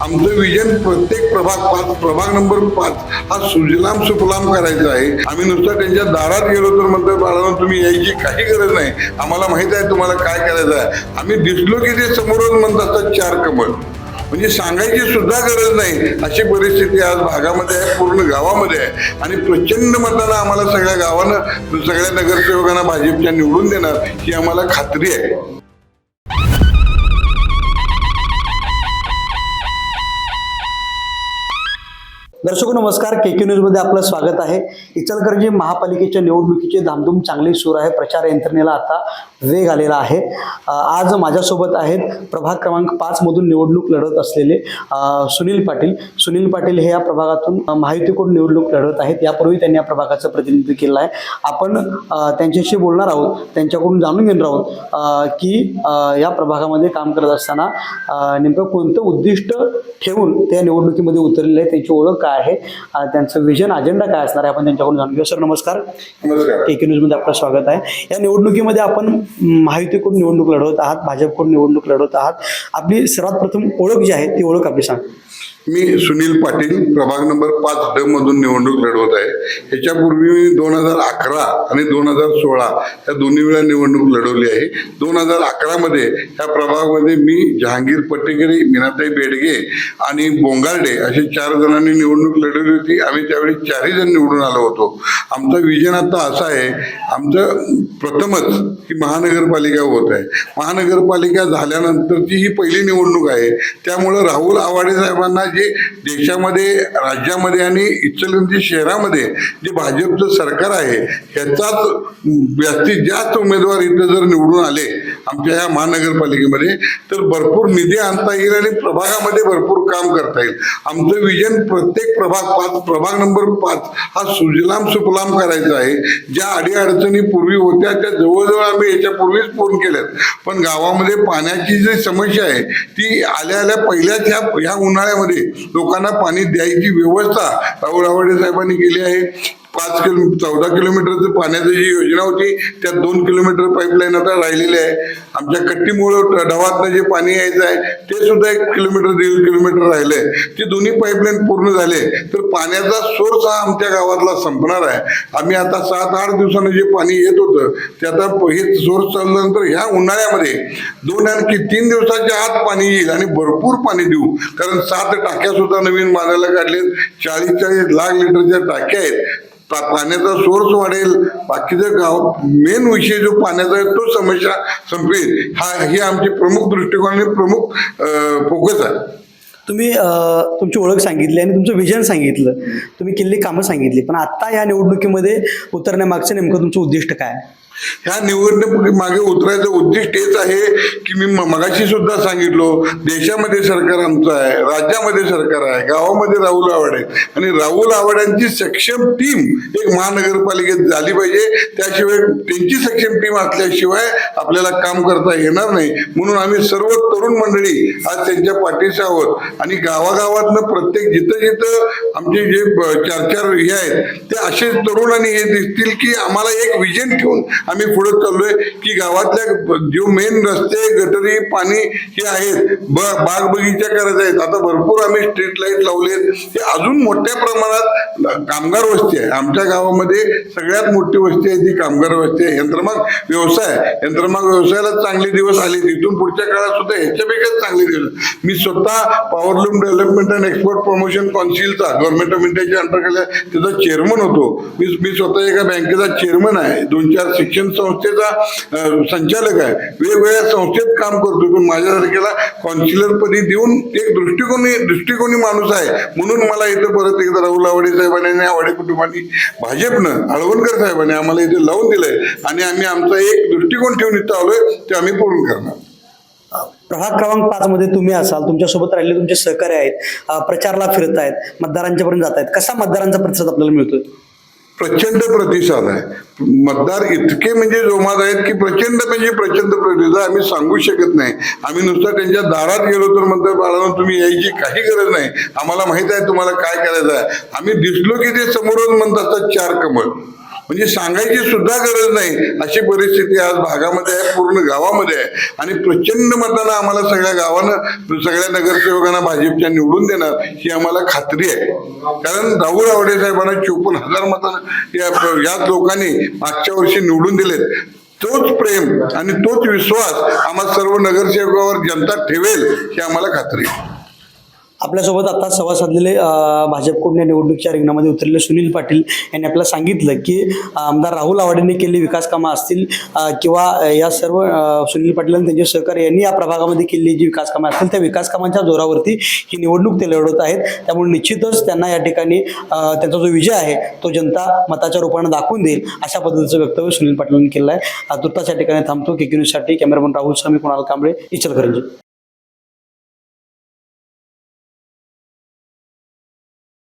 आमचं विजन प्रत्येक प्रभाग नंबर 5 हा सुजलाम सुफलाम करायचा आहे. आम्ही नुसतं त्यांच्या दारात गेलो तर म्हणतो बाळांनो तुम्ही यायची काही गरज नाही, आम्हाला माहित आहे तुम्हाला काय करायचं आहे. आम्ही दिसलो की ते समोरच म्हणत असतात 4 कमळ, म्हणजे सांगायची सुद्धा गरज नाही अशी परिस्थिती आज भागामध्ये आहे, पूर्ण गावामध्ये आहे. आणि प्रचंड मतानं आम्हाला सगळ्या गावानं सगळ्या नगरसेवकांना भाजपच्या निवडून देणार ही आम्हाला खात्री आहे. दर्शको नमस्कार, KK न्यूज मध्ये आपलं स्वागत आहे. इचलकरंजी महापालिकेच्या निवडणुकीची धामधूम चांगली सुरू आहे. प्रचार यंत्रणेला आता वेग आलेला आहे. आज माझ्यासोबत आहेत प्रभाग क्रमांक 5 मधून निवडणूक लढत असलेले सुनील पाटील हे या प्रभागातून महायुतीकडून निवडणूक लढत आहेत. यापूर्वी त्यांनी या प्रभागाचं प्रतिनिधित्व केलं आहे. आपण त्यांच्याशी बोलणार आहोत, त्यांच्याकडून जाणून घेणार आहोत की या प्रभागामध्ये काम करत असताना नेमकं कोणतं उद्दिष्ट ठेवून त्या निवडणुकीमध्ये उतरलेले आहे, त्यांची ओळख काय आहे, त्यांचं विजन अजेंडा काय असणार आहे, आपण त्यांच्याकडून जाणून घेऊ. सर नमस्कार, KK न्यूज मध्ये आपलं स्वागत आहे. या निवडणुकीमध्ये आपण महायुतीकडून निवडणूक लढवत आहात, भाजपकडून निवडणूक लढवत आहात. आपली सर्वात प्रथम ओळख जी आहे ती ओळख आपली सांग. मी सुनील पाटील प्रभाग नंबर 5 मधून निवडणूक लढवत आहे. याच्यापूर्वी मी 2011 आणि 2016 या दोन्ही वेळा निवडणूक लढवली आहे. 2011 मध्ये या प्रभागामध्ये मी जहांगीर पट्टेकरी, मीनाताई बेडगे आणि बोंगार्डे असे 4 जणांनी निवडणूक लढवली होती. आम्ही त्यावेळी 4ही जण निवडून आलो होतो. आमचं विजन आता असं आहे, आमचं प्रथमच की महानगरपालिका होत आहे. महानगरपालिका झाल्यानंतरची ही पहिली निवडणूक आहे. त्यामुळं राहुल आवाडे साहेबांना जे देशामध्ये, राज्यामध्ये आणि इचलकरंजी शहरामध्ये जे भाजपचं सरकार आहे ह्याचाच जास्तीत जास्त उमेदवार इथं जर निवडून आले आमच्या या महानगरपालिकेमध्ये तर भरपूर निधी आणता येईल आणि प्रभागामध्ये भरपूर काम करता येईल. आमचं विजन प्रत्येक प्रभाग नंबर 5 हा सुजलाम सुफलाम करायचा आहे. ज्या अडीअडचणी पूर्वी होत्या त्या जवळजवळ आम्ही याच्यापूर्वीच पूर्ण केल्यात. पण गावामध्ये पाण्याची जी समस्या आहे ती आल्या पहिल्याच ह्या उन्हाळ्यामध्ये लोकांना पाणी द्यायची व्यवस्था राहुल आवाडे साहेबांनी केली आहे. 14 किलोमीटरचं पाण्याची जी योजना होती त्यात 2 किलोमीटर पाईपलाईन आता राहिलेली आहे. आमच्या कट्टीमुळं डवातनं जे पाणी यायचं आहे ते सुद्धा 1 किलोमीटर 1.5 किलोमीटर राहिलंय. ते दोन्ही पाईपलाईन पूर्ण झाले तर पाण्याचा सोर्स हा आमच्या गावातला संपणार आहे. आम्ही आता 7-8 दिवसानं जे पाणी येत होतं ते आता हे सोर्स चालल्यानंतर ह्या उन्हाळ्यामध्ये 2 आणखी 3 दिवसाच्या आत पाणी येईल आणि भरपूर पाणी देऊ. कारण 7 टाक्या सुद्धा नवीन बांधायला काढलेत. 40-40 लाख लिटरच्या टाक्या आहेत. पाण्याचा सोर्स वाढेल. बाकीचं गाव मेन विषय जो पाण्याचा आहे तो समस्या संपेल. ही आमची प्रमुख दृष्टिकोन आणि प्रमुख फोकस आहे. तुम्ही तुमची ओळख सांगितली आणि तुमचं विजन सांगितलं, तुम्ही केलेली कामं सांगितली, पण आता या निवडणुकीमध्ये उतरण्यामागचं नेमकं तुमचं उद्दिष्ट काय आहे? ह्या निवडणुकी मागे उतरायचं उद्दिष्ट हेच आहे की मी मगाशी सुद्धा सांगितलो, देशामध्ये सरकार आमचं आहे, राज्यामध्ये सरकार आहे, गावामध्ये राहुल आवाडे आणि राहुल आवाड्यांची सक्षम टीम एक महानगरपालिकेत झाली पाहिजे. त्याशिवाय त्यांची सक्षम टीम असल्याशिवाय आपल्याला काम करता येणार नाही. म्हणून आम्ही सर्व तरुण मंडळी आज त्यांच्या पाठीशी आहोत आणि गावागावातनं प्रत्येक जिथं आमचे जे 4 हे आहेत ते असे तरुण आणि हे दिसतील की आम्हाला एक विजन ठेवून आम्ही पुढे चाललोय की गावातल्या जो मेन रस्ते, गटरी, पाणी हे आहेत, बाग बगीचा करायचे आहेत. आता भरपूर आम्ही स्ट्रीट लाईट लावलेत. ते अजून मोठ्या प्रमाणात कामगार वस्ती आहे. आमच्या गावामध्ये सगळ्यात मोठी वस्ती आहे ती कामगार वस्ती आहे. यंत्रमाग व्यवसायाला चांगले दिवस आले. तिथून पुढच्या काळात सुद्धा ह्याच्यापेक्षा चांगले दिवस. मी स्वतः powerloom development and export promotion काउन्सिलचा गव्हर्नमेंट ऑफ इंडियाच्या अंतर्गत त्याचा चेअरमन होतो. मी स्वतः एका बँकेचा चेअरमन आहे. 2-4 शिक्षण संस्थेचा संचालक आहे. वेगवेगळ्या संस्थेत काम करतो. पण माझ्यासारख्याला काउन्सिलर पदी देऊन एक दृष्टिकोनी माणूस आहे. म्हणून मला इथं परत एकदा राहुल आवाडे साहेबांनी आणि आवाडे कुटुंबांनी भाजपनं आळवणकर साहेबांनी आम्हाला इथे लावून दिलंय आणि आम्ही आमचा एक दृष्टिकोन ठेवून इथं आलोय ते आम्ही पूर्ण करणार. प्रभाग क्रमांक 5 मध्ये तुम्ही असाल, तुमच्यासोबत राहिलेले तुमचे सहकारी आहेत, प्रचारला फिरत आहेत, मतदारांच्या पर्यंत जात आहेत. कसा मतदारांचा प्रतिसाद आपल्याला मिळतोय? प्रचंड प्रतिसाद आहे. मतदार इतके म्हणजे जोमात आहेत की प्रचंड प्रतिसाद आम्ही सांगू शकत नाही. आम्ही नुसतं त्यांच्या दारात गेलो तर म्हणतो बाळांनो तुम्ही यायची काही गरज नाही, आम्हाला माहित आहे तुम्हाला काय करायचं आहे. आम्ही दिसलो की ते समोरच म्हणत असतात 4 कमळ, म्हणजे सांगायची सुद्धा गरज नाही अशी परिस्थिती आज भागामध्ये आहे, पूर्ण गावामध्ये आहे. आणि प्रचंड मतानं आम्हाला सगळ्या गावानं सगळ्या नगरसेवकांना भाजपच्या निवडून देणार ही आम्हाला खात्री आहे. कारण राहुल आवडे साहेबांना 54,000 मतानं याच लोकांनी मागच्या वर्षी निवडून दिलेत. तोच प्रेम आणि तोच विश्वास आम्हा सर्व नगरसेवकावर जनता ठेवेल ही आम्हाला खात्री आहे. आपल्यासोबत आता संवाद साधलेले भाजपकडून या निवडणुकीच्या रिंगणामध्ये उतरलेले सुनील पाटील यांनी आपल्याला सांगितलं की आमदार राहुल आवाडेंनी केलेली विकास कामं असतील किंवा या सर्व सुनील पाटील आणि त्यांचे सहकारी यांनी या प्रभागामध्ये केलेली जी विकास कामं असतील त्या विकास कामांच्या जोरावरती ही निवडणूक ते लढवत आहेत. त्यामुळे निश्चितच त्यांना या ठिकाणी त्यांचा जो विजय आहे तो जनता मताच्या रूपाने दाखवून देईल अशा पद्धतीचं वक्तव्य सुनील पाटील यांनी केलं आहे. तुर्तास या ठिकाणी थांबतो. KK न्यूजसाठी कॅमेरामन राहुल स्वामी, कुणाल कांबळे, इचलकरंजी.